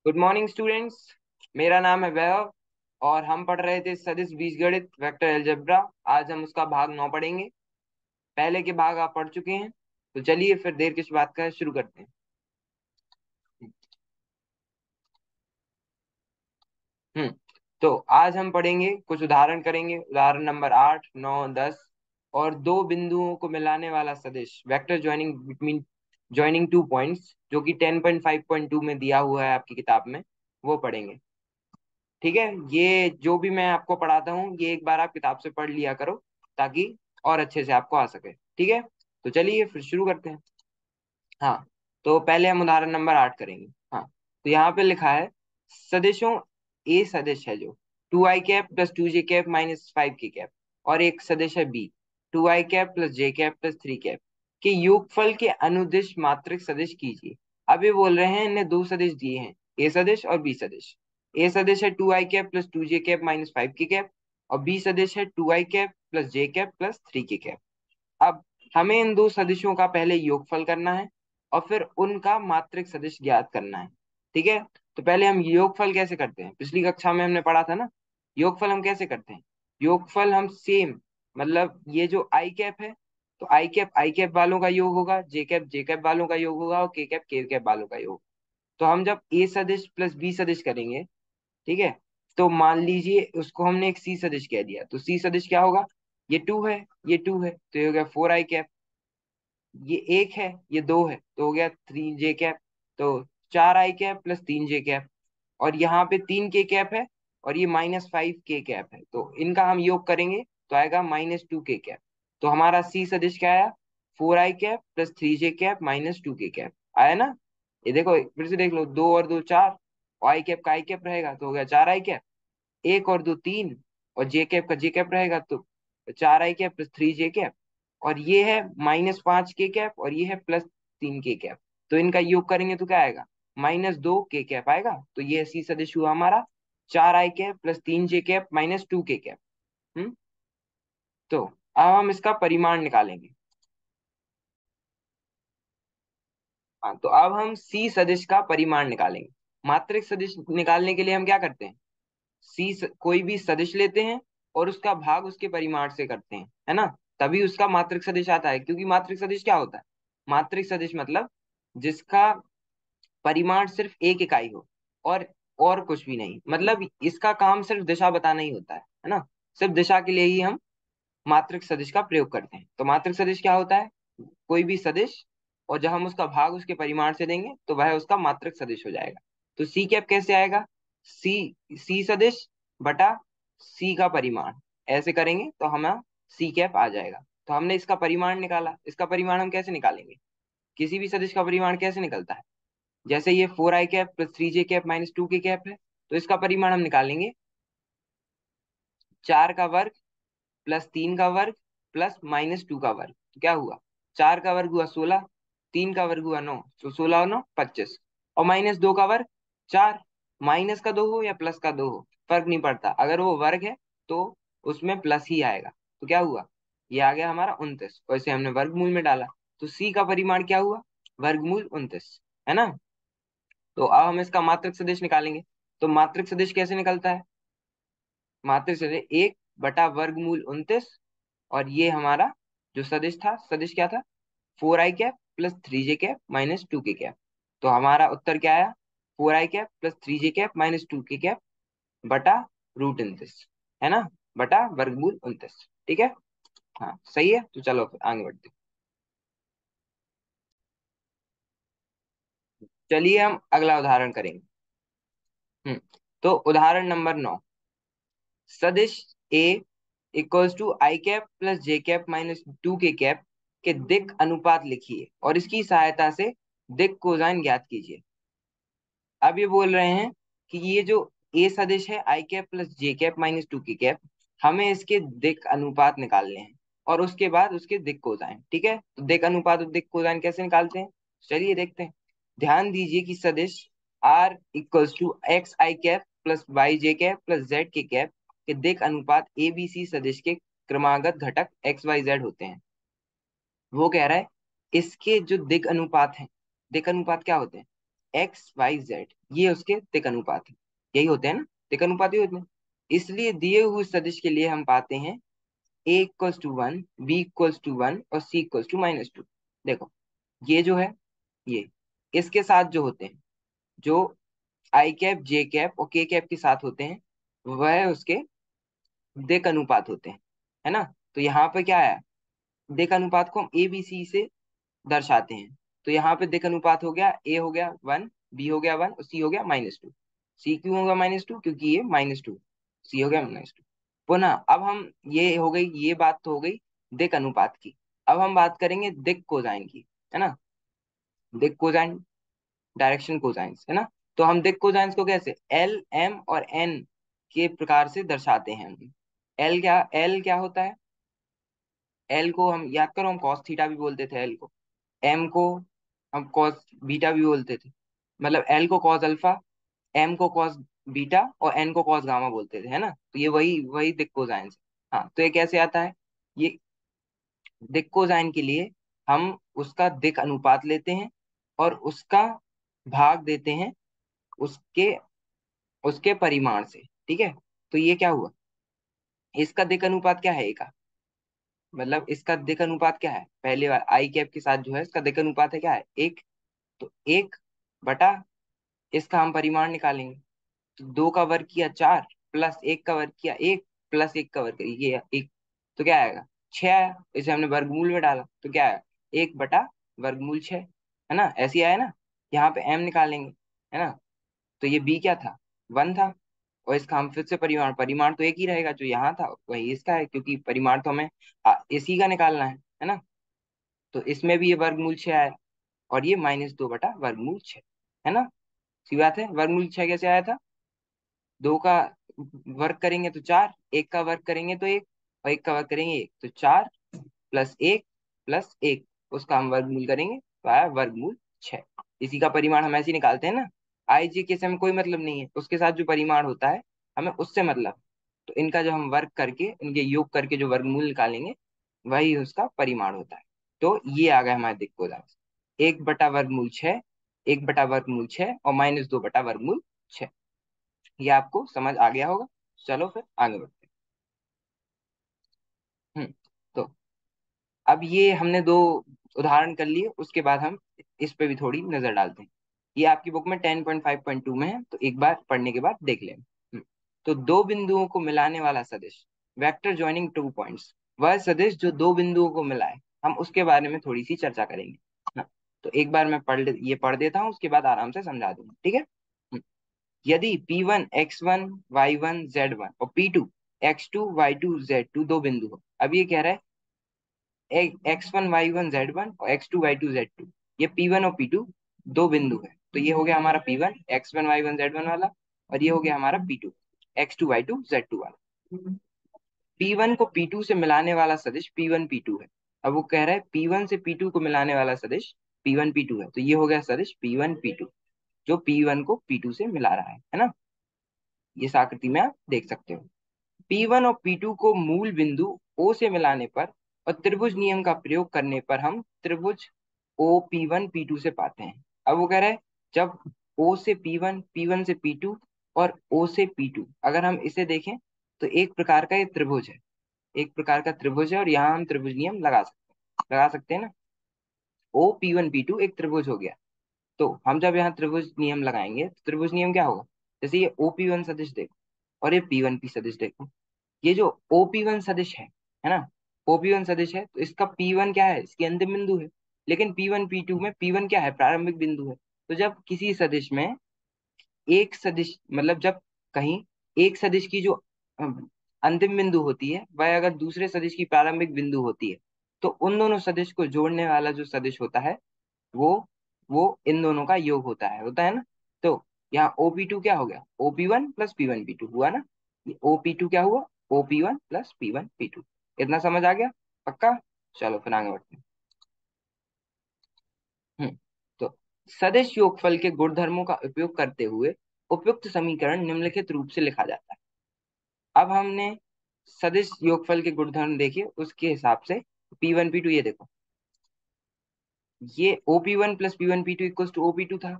Good morning students. मेरा नाम है वैभव और हम पढ़ रहे थे सदिश बीजगणित वेक्टर अलजेब्रा। आज हम उसका भाग 9 पढ़ेंगे। पहले के भाग आप पढ़ चुके हैं, तो चलिए फिर देर किस बात का शुरू करते हैं। हम्म तो आज हम पढ़ेंगे, कुछ उदाहरण करेंगे। उदाहरण नंबर 8, 9, 10 और दो बिंदुओं को मिलाने वाला सदिश वेक्टर ज्वाइनिंग टू पॉइंट्स, जो कि 10.5.2 में दिया हुआ है आपकी किताब में, वो पढ़ेंगे। ठीक है, ये जो भी मैं आपको पढ़ाता हूँ ये एक बार आप किताब से पढ़ लिया करो, ताकि और अच्छे से आपको आ सके। ठीक है, तो चलिए फिर शुरू करते हैं। हाँ, तो पहले हम उदाहरण नंबर 8 करेंगे। हाँ, तो यहाँ पे लिखा है सदिशों, ए सदिश है जो 2i cap plus 2j cap minus 5k cap, और एक सदिश है B 2i cap plus j cap plus 3 cap के योगफल के अनुदिश मात्रिक सदिश कीजिए। अब ये बोल रहे हैं, इन्हें दो सदिश दिए हैं, ए सदिश और बी सदिश। ए सदिश है 2i cap plus 2j cap minus 5k cap, और बी सदिश है 2i cap plus j cap plus 3k cap. अब हमें इन दो सदिशों का पहले योगफल करना है और फिर उनका मात्रिक सदिश ज्ञात करना है। ठीक है, तो पहले हम योगफल कैसे करते हैं, पिछली कक्षा में हमने पढ़ा था ना। योगफल हम कैसे करते हैं? योगफल हम सेम, मतलब ये जो आई कैप है, तो आई कैप वालों का योग होगा, जे कैप वालों का योग होगा, और के कैप वालों का योग। तो हम जब ए सदिश प्लस बी सदिश करेंगे, ठीक है, तो मान लीजिए उसको हमने एक सी सदिश कह दिया, तो सी सदिश क्या होगा? ये 2 है, ये 2 है, तो ये हो गया 4i कैप। ये एक है, ये दो है, तो हो गया 3j कैप। तो 4i cap plus 3j cap, और यहाँ पे 3k कैप है, और ये -5k कैप है, तो इनका हम योग करेंगे तो आएगा -2k कैप। तो हमारा सी सदिश क्या आया? 4i cap plus 3j cap minus 2k cap आया ना। ये देखो फिर से देख लो, दो और दो चार, और आई कैप का आई कैप रहेगा तो हो गया 4i कैप। एक और दो तीन, और जे कैप का जे कैप रहेगा तो 4i cap plus 3j cap. और ये है -5k कैप, और ये है +3k कैप। तो इनका योग करेंगे तो क्या आएगा? -2k कैप आएगा। तो ये सी सदिश हुआ हमारा 4i cap plus 3j cap minus 2k cap. हम्म तो अब हम इसका परिमाण निकालेंगे। हाँ, तो अब हम सी सदिश का परिमाण निकालेंगे। मात्रिक सदिश निकालने के लिए हम क्या करते हैं? कोई भी सदिश लेते हैं और उसका भाग उसके परिमाण से करते हैं, है ना। तभी उसका मात्रिक सदिश आता है, क्योंकि मात्रिक सदिश क्या होता है? मात्रिक सदिश मतलब जिसका परिमाण सिर्फ एक इकाई हो, और और कुछ भी नहीं, मतलब इसका काम सिर्फ दिशा बताना ही होता है ना। सिर्फ दिशा के लिए ही हम मात्रिक सदिश का प्रयोग करते हैं। तो मात्रिक सदिश क्या होता है? कोई भी सदिश, और जब हम उसका भाग उसके परिमाण से देंगे तो वह उसका मात्रिक सदिश हो जाएगा। तो सी कैप कैसे आएगा? सी सी सदिश बटा सी का परिमाण, ऐसे करेंगे तो हमें सी कैप आ जाएगा। तो हमने इसका परिमाण निकाला। इसका परिमाण हम कैसे निकालेंगे? किसी भी सदिश का परिमाण कैसे निकलता है? जैसे ये 4i cap plus 3j cap minus 2k cap है, तो इसका परिमाण हम निकालेंगे 4 का वर्ग प्लस 3 का वर्ग प्लस -2 का वर्ग। तो क्या हुआ? 4 का वर्ग हुआ 16, 3 का वर्ग हुआ 9, तो 16 और 9 25, और -2 का वर्ग 4। माइनस का दो हो या प्लस का दो हो, फर्क नहीं पड़ता, अगर वो वर्ग है तो उसमें प्लस ही आएगा। तो क्या हुआ? ये आ गया हमारा 29, और इसे हमने वर्गमूल में डाला। तो सी का परिमाण क्या हुआ? वर्गमूल 29, है ना। तो अब हम इसका मात्रिक सदिश निकालेंगे। तो मात्रिक सदिश कैसे निकलता है? मात्रिक सदिश 1/वर्गमूल 29, और ये हमारा जो सदिश था, सदिश क्या था? 4i cap plus 3j cap minus 2k cap. तो हमारा उत्तर क्या आया? 4i cap plus 3j cap minus 2k cap बटा √29, है ना, बटा वर्गमूल 29। ठीक है, हाँ सही है। तो चलो फिर आगे बढ़ते हैं। चलिए हम अगला उदाहरण करेंगे। हम्म तो उदाहरण नंबर 9, सदिश a equals to i cap plus j cap minus 2k cap के दिक् अनुपात लिखिए और इसकी सहायता से दिक् कोसाइन ज्ञात कीजिए। अब ये बोल रहे हैं कि ये जो ए सदिश है आई cap plus j cap minus 2k cap, हमें इसके दिक् अनुपात निकालने हैं, और उसके बाद उसके दिक् कोसाइन। ठीक है, तो दिक् अनुपात और दिक् कोसाइन कैसे निकालते हैं, चलिए देखते हैं। ध्यान दीजिए कि सदिश r equals to x i cap plus y j cap plus z k cap के दिक् अनुपात ए बी सी सदिश के क्रमागत घटक एक्स वाई जेड होते हैं। वो कह रहा है इसके जो दिक् अनुपात हैं, दिक् अनुपात क्या होते हैं? एक्स वाई जेड, ये उसके तिक अनुपात है। यही होते हैं ना, तिक अनुपात ही होते हैं। इसलिए दिए हुए सदिश के लिए हम पाते हैं a equals to one, b equals to one और सी इक्वल्स टू -2। देखो ये जो है, ये इसके साथ जो होते हैं, जो आई कैप जे कैप और के कैप के साथ होते हैं, वह उसके दिक अनुपात होते हैं, है ना। तो यहाँ पे क्या है, दिक अनुपात को हम ए बी सी से दर्शाते हैं। तो यहाँ पे दिक अनुपात हो गया, ए हो गया 1, बी हो गया 1 और सी हो गया -2। सी क्यों होगा -2, क्योंकि ये -2, सी हो गया -2। पुनः अब हम, ये हो गई, ये बात तो हो गई दिक अनुपात की। अब हम बात करेंगे दिक कोसाइन की, है ना। दिक कोसाइन, डायरेक्शन कोसाइंस, है ना। तो हम दिक कोसाइंस को कैसे एल एम और एन के प्रकार से दर्शाते हैं हम। एल क्या होता है, एल को हम याद करो, हम कॉस थीटा भी बोलते थे एल को। एम को हम कॉस बीटा भी बोलते थे, मतलब एल को कॉस अल्फा, एम को कॉस बीटा और एन को कॉस गामा बोलते थे, है ना। तो ये वही वही दिक कोसाइंस है। हाँ, तो ये कैसे आता है, ये दिक कोसाइन के लिए हम उसका दिक अनुपात लेते हैं और उसका भाग देते हैं उसके उसके परिमाण से, ठीक है। तो ये क्या हुआ, इसका दिक अनुपात क्या है, एक, मतलब इसका दिक अनुपात क्या है, पहले वाला आई कैप के साथ जो है इसका दिक अनुपात है क्या है, एक। तो एक बटा, इसका हम परिमाण निकालेंगे। तो 2 का वर्ग किया 4, प्लस 1 का वर्ग किया 1, प्लस 1 का वर्ग किया ये 1, तो क्या आएगा, 6 आया। इसे हमने वर्गमूल में डाला तो क्या आया, 1/वर्गमूल 6, है ना। ऐसे ही आया ना। यहाँ पे m निकालेंगे, है ना। तो ये b क्या था, 1 था। और इसका हम फिर से परिमाण, परिमाण तो एक ही रहेगा, जो यहाँ था वही इसका है, क्योंकि परिमाण तो हमें इसी का निकालना है ना। तो इसमें भी ये वर्गमूल 6 आया और ये -2/वर्गमूल 6, है ना। सी बात है, वर्गमूल 6 कैसे आया था, 2 का वर्ग करेंगे तो 4, 1 का वर्ग करेंगे तो 1 और 1 का वर्ग करेंगे 1, तो 4 प्लस 1 उसका हम वर्गमूल करेंगे तो आया वर्गमूल 6। इसी का परिमाण हम ऐसे ही निकालते हैं ना। आई जे के से हमें कोई मतलब नहीं है, उसके साथ जो परिमाण होता है हमें उससे मतलब। तो इनका जो हम वर्ग करके, इनके योग करके जो वर्गमूल निकालेंगे वही उसका परिमाण होता है। तो ये आ गया हमारे दिक्कत उदाहरण, 1/वर्गमूल 6, 1/वर्गमूल 6 और -2/वर्गमूल 6। ये आपको समझ आ गया होगा। चलो फिर आगे बढ़ते हैं। तो अब ये हमने दो उदाहरण कर लिए, उसके बाद हम इस पे भी थोड़ी नजर डालते हैं। ये आपकी बुक में 10.5.2 में है, तो एक बार पढ़ने के बाद देख लें। तो दो बिंदुओं को मिलाने वाला सदिश, वेक्टर ज्वाइनिंग 2 पॉइंट्स, वह सदिश जो दो बिंदुओं को मिलाए, हम उसके बारे में थोड़ी सी चर्चा करेंगे ना। तो एक बार मैं ये पढ़ देता हूँ, उसके बाद आराम से समझा दूंगा, ठीक है। यदि P1 x1 y1 z1 और P2 x2 y2 z2 दो बिंदु हो। अब ये कह रहा है x1 y1 z1 और x2 y2 z2, ये P1 और P2 दो बिंदु है। तो ये हो गया हमारा P1 x1 y1 z1 वाला, और ये हो गया हमारा P2 x2 y2 z2 वाला। P1 को P2 से मिलाने वाला सदिश P1 P2 है। अब वो कह रहा है P1 से P2 को मिलाने वाला सदिश P1 P2 है, तो ये हो गया सदिश P1 P2, जो P1 को P2 से मिला रहा है ना। ये इस आकृति में आप देख सकते हो। P1 और P2 को मूल बिंदु O से मिलाने पर और त्रिभुज नियम का प्रयोग करने पर हम त्रिभुज ओ P1 P2 से पाते हैं। अब वो कह रहे हैं जब O से P1, P1 से P2 और O से P2, अगर हम इसे देखें तो एक प्रकार का ये त्रिभुज है, एक प्रकार का त्रिभुज है, और यहाँ हम त्रिभुज नियम लगा सकते हैं ना। O P1 P2 एक त्रिभुज हो गया। तो हम जब यहाँ त्रिभुज नियम लगाएंगे तो त्रिभुज नियम क्या होगा, जैसे ये OP1 सदिश देखो और ये P1P सदिश देखो। ये जो OP1 सदिश है ना, OP1 सदिश है, तो इसका P1 क्या है, इसकी अंतिम बिंदु है। लेकिन P1 P2 में P1 क्या है, प्रारंभिक बिंदु है। तो जब किसी सदिश में एक सदिश, मतलब जब कहीं एक सदिश की जो अंतिम बिंदु होती है वह अगर दूसरे सदिश की प्रारंभिक बिंदु होती है, तो उन दोनों सदिश को जोड़ने वाला जो सदिश होता है वो वो इन दोनों का योग होता है ना। तो यहाँ OP2 क्या हो गया, OP1 प्लस P1 P2 हुआ ना। ये OP2 क्या हुआ, OP1 प्लस P1 P2। इतना समझ आ गया, पक्का। चलो फिर आगे बढ़ते हैं। हम्म तो सदिश योगफल के गुणधर्मों का उपयोग करते हुए उपयुक्त समीकरण निम्नलिखित रूप से लिखा जाता है। अब हमने सदिश योगफल के गुणधर्म देखे, उसके हिसाब से P1 P2, ये देखो, ये OP1 plus P1 P2 equals to OP2 था।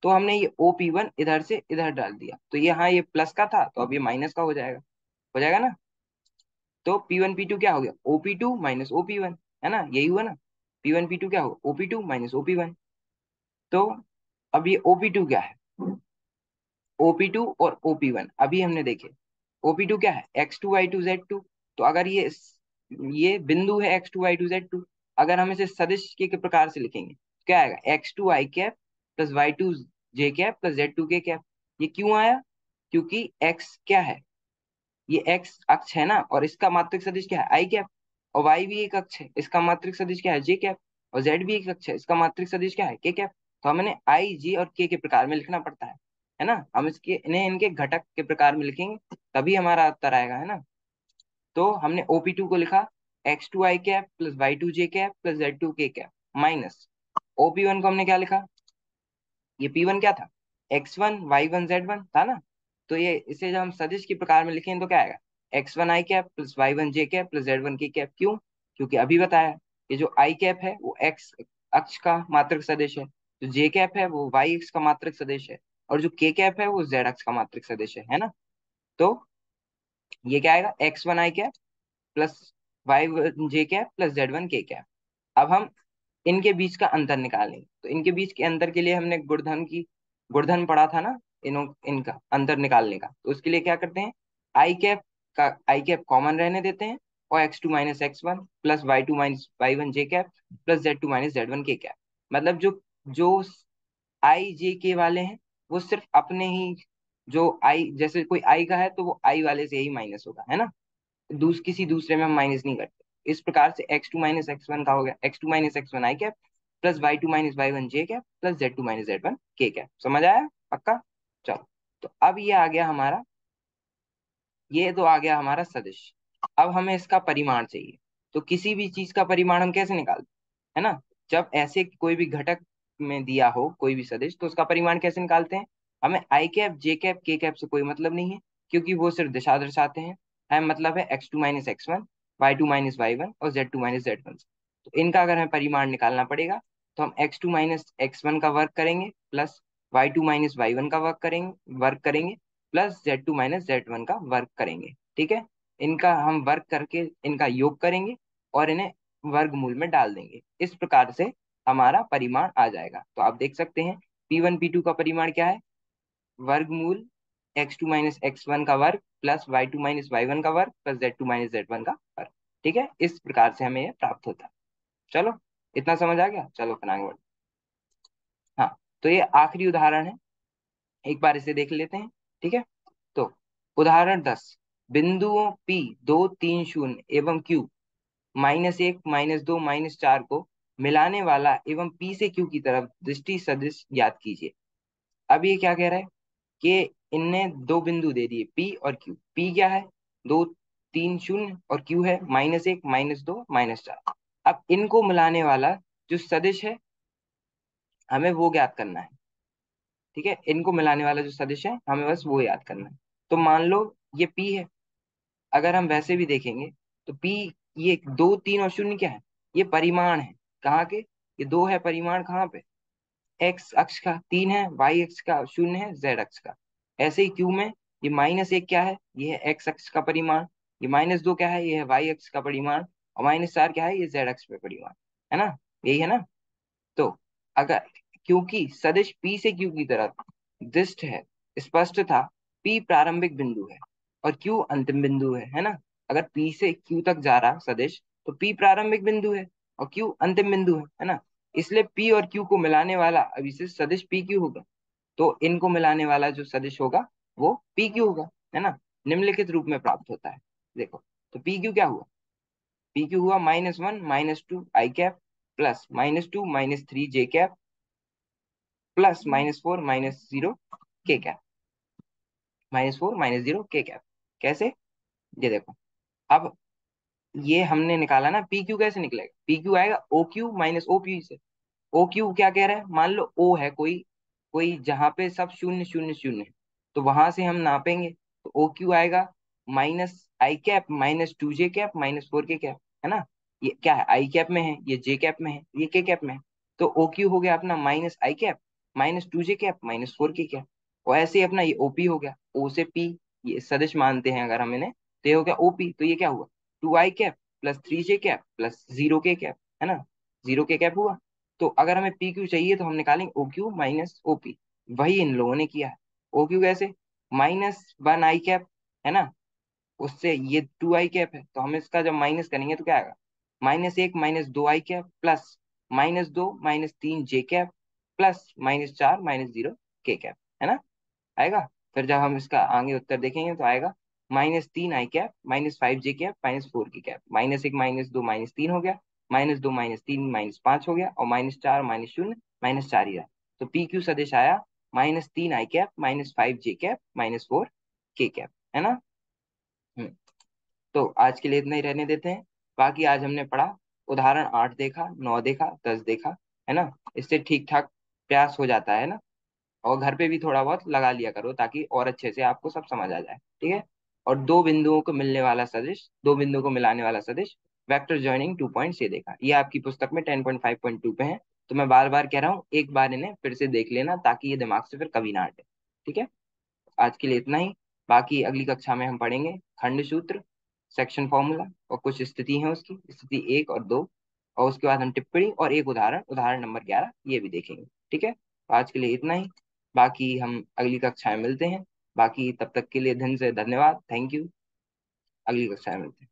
तो हमने ये OP1 इधर से इधर डाल दिया, तो ये हाँ ये प्लस का था तो अब ये माइनस का हो जाएगा ना। तो P1 P2 क्या हो गया, OP2 माइनस OP1, है ना, यही हुआ ना। P1 P2 क्या होगा, OP2 माइनस OP1। तो अब ये OP2 क्या है, OP2 और OP1 अभी हमने देखे। OP2 क्या है, X2Y2Z2। तो अगर ये बिंदु है X2Y2Z2, अगर हम इसे सदिश के प्रकार से लिखेंगे तो क्या आएगा, X2I cap plus Y2J cap plus Z2K cap. ये क्यों आया, क्योंकि X क्या है, ये X अक्ष है ना, और इसका मात्रिक सदिश क्या है, I कैप। और Y भी एक अक्ष है, इसका मात्रिक सदिश क्या है, J कैप। और Z भी एक अक्ष है, इसका मात्रिक सदिश क्या है, K कैप। तो हमें I, J और K के प्रकार में लिखना पड़ता है ना। हम इन्हें इनके घटक के प्रकार में लिखेंगे तभी हमारा उत्तर आएगा, है ना। तो हमने OP2 को लिखा X2I cap plus Y2J cap plus Z2K cap minus OP1 को हमने क्या लिखा, ये P1 क्या था, X1Y1Z1 था ना। तो ये इसे जब हम सदिश के प्रकार में लिखें तो क्या आएगा, X1I cap plus Y1J cap plus Z1K cap. क्यों, क्योंकि अभी बताया कि जो I कैप है वो X अक्ष का मात्रक सदिश है, जो J कैप है वो Y अक्ष का मात्रक सदिश है, और जो K कैप है वो Z अक्ष का मात्रक सदिश है ना। तो ये क्या आएगा, X1I cap plus Y1J cap plus Z1K cap. अब हम इनके बीच का अंतर निकालेंगे, तो इनके बीच के अंतर के लिए हमने गुणधन पढ़ा था ना, इनका अंतर निकालने का। तो उसके लिए क्या करते हैं, आई कैप कॉमन रहने देते हैं, और X2 - X1 plus Y2 - Y1J cap plus Z2 - Z1K cap. मतलब जो जो I J K वाले हैं वो सिर्फ अपने ही, जो आई जैसे कोई आई का है तो वो आई वाले से ही माइनस होगा, है ना। किसी दूसरे में हम माइनस नहीं करते। इस प्रकार से X2 - X1 का हो गया X2 - X1 I cap plus Y2 - Y1J cap plus Z2 - Z1K cap. समझ आया, पक्का। चलो, तो अब ये तो आ गया हमारा सदिश। अब हमें इसका परिमाण चाहिए। तो किसी भी चीज का परिमाण हम कैसे निकालते हैं, है ना। जब ऐसे कोई भी घटक में दिया हो कोई भी सदिश, तो उसका परिमाण कैसे निकालते हैं। हमें I cap J cap K cap से कोई मतलब नहीं है, क्योंकि वो सिर्फ दिशा दर्शाते हैं। हमें मतलब है X2 - X1, Y2 - Y1 और Z2 - Z1। तो इनका अगर हमें परिमाण निकालना पड़ेगा तो हम X2 - X1 का वर्ग करेंगे प्लस Y2 - Y1 का वर्ग करेंगे प्लस Z2 - Z1 का वर्ग करेंगे। ठीक है, इनका हम वर्ग करके इनका योग करेंगे और इन्हें वर्गमूल में डाल देंगे। इस प्रकार से हमारा परिमाण आ जाएगा। तो आप देख सकते हैं P1 P2 का परिमाण क्या है, वर्गमूल X2 - X1 का वर्ग प्लस Y2 - Y1 का वर्ग प्लस Z2 - Z1 का वर्ग। ठीक है, इस प्रकार से हमें यह प्राप्त होता है। चलो, इतना समझ आ गया, चलो फिर आगे बढ़ते हैं। हाँ, तो ये आखिरी उदाहरण है, एक बार इसे देख लेते हैं। ठीक है, तो उदाहरण 10, बिंदुओं P 2 3 0 एवं Q -1 -2 -4 को मिलाने वाला एवं P से Q की तरफ दृष्टि सदिश ज्ञात कीजिए। अब ये क्या कह रहा है कि इनने दो बिंदु दे दिए P और Q। P क्या है, 2 3 0, और Q है -1 -2 -4। अब इनको मिलाने वाला जो सदिश है हमें वो ज्ञात करना है। ठीक है, इनको मिलाने वाला जो सदिश है हमें बस वो याद करना है। तो मान लो ये P है, अगर हम वैसे भी देखेंगे तो P, ये 2 3 और 0 क्या है, ये परिमाण है कहाँ के, ये दो है परिमाण कहाँ पे, एक्स अक्ष का 3 है, वाई अक्ष का 0 है, जेड अक्ष का। ऐसे ही क्यू में ये -1 क्या है, ये है एक्स अक्ष का परिमाण। ये -2 क्या है, ये है वाई अक्ष का परिमाण। और -4 क्या है, ये जेड अक्ष पे परिमाण, है ना, यही है ना। तो अगर, क्योंकि सदिश P से Q की तरफ दृष्ट है, स्पष्ट था P प्रारंभिक बिंदु है और Q अंतिम बिंदु है ना। अगर P से Q तक जा रहा सदिश तो P प्रारंभिक बिंदु है और Q अंतिम बिंदु है ना। इसलिए P और Q को मिलाने वाला अभिशिष्ट सदिश PQ होगा। तो इनको मिलाने वाला जो सदिश होगा वो PQ होगा, है ना। निम्नलिखित रूप में प्राप्त होता है। देखो, तो PQ क्या हुआ, PQ हुआ -1 -2 I cap plus -2 -3 J cap plus -4 -0 K cap, -4 -0 K cap. कैसे, ये देखो, अब ये हमने निकाला ना PQ, कैसे निकलेगा, PQ आएगा OQ माइनस OP से। OQ क्या कह रहा है, मान लो O है कोई कोई जहां पे सब 0 0 0 है, तो वहां से हम नापेंगे तो OQ आएगा -I cap -2J cap -4K cap, है ना। ये क्या है, I कैप में है, ये J कैप में है, ये K कैप में है। तो OQ हो गया अपना -I cap -2j cap -4k cap. और ऐसे ही अपना ये ओपी हो गया, ओ से पी, ये सदिश मानते हैं अगर हम इन्हें, तो ये हो गया ओपी। तो ये क्या हुआ, 2i cap plus 3j cap plus 0k cap, है ना, 0k कैप हुआ। तो अगर हमें पी क्यू चाहिए तो हम निकालेंगे ओ क्यू माइनस ओपी। वही इन लोगों ने किया है। ओ क्यू कैसे, -1i कैप, है ना, उससे ये 2i कैप है, तो हम इसका जब माइनस करेंगे तो क्या आएगा, -1 -2i cap plus -2 -3j cap plus -4 -0k cap, है ना, आएगा। फिर जब हम इसका आगे उत्तर देखेंगे तो आएगा -3i cap -5j cap -4k cap, -1 -2 -3 हो गया, -2 -3 -5 हो गया, और -4 -0 -4 ही रहा। तो पी क्यू सदिश आया -3i cap -5j cap -4k cap, है ना। हम्म। तो आज के लिए इतना ही रहने देते हैं। बाकी आज हमने पढ़ा, उदाहरण 8 देखा, 9 देखा, 10 देखा, है ना। इससे ठीक ठाक प्रयास हो जाता है ना। और घर पे भी थोड़ा बहुत लगा लिया करो ताकि और अच्छे से आपको सब समझ आ जाए, ठीक है। और दो बिंदुओं को मिलने वाला सदिश, दो बिंदुओं को मिलाने वाला सदिश, वेक्टर जॉइनिंग 2 पॉइंट से देखा, ये आपकी पुस्तक में 10.5.2 पे है। तो मैं बार बार कह रहा हूँ, एक बार इन्हें फिर से देख लेना ताकि ये दिमाग से फिर कभी ना हटे, ठीक है। आज के लिए इतना ही। बाकी अगली कक्षा में हम पढ़ेंगे खंड सूत्र, सेक्शन फॉर्मूला, और कुछ स्थिति है उसकी, स्थिति 1 और 2, और उसके बाद हम टिप्पणी और एक उदाहरण, उदाहरण नंबर 11, ये भी देखेंगे, ठीक है। तो आज के लिए इतना ही। बाकी हम अगली कक्षा में मिलते हैं। बाकी तब तक के लिए धन से धन्यवाद, थैंक यू। अगली कक्षा में मिलते हैं।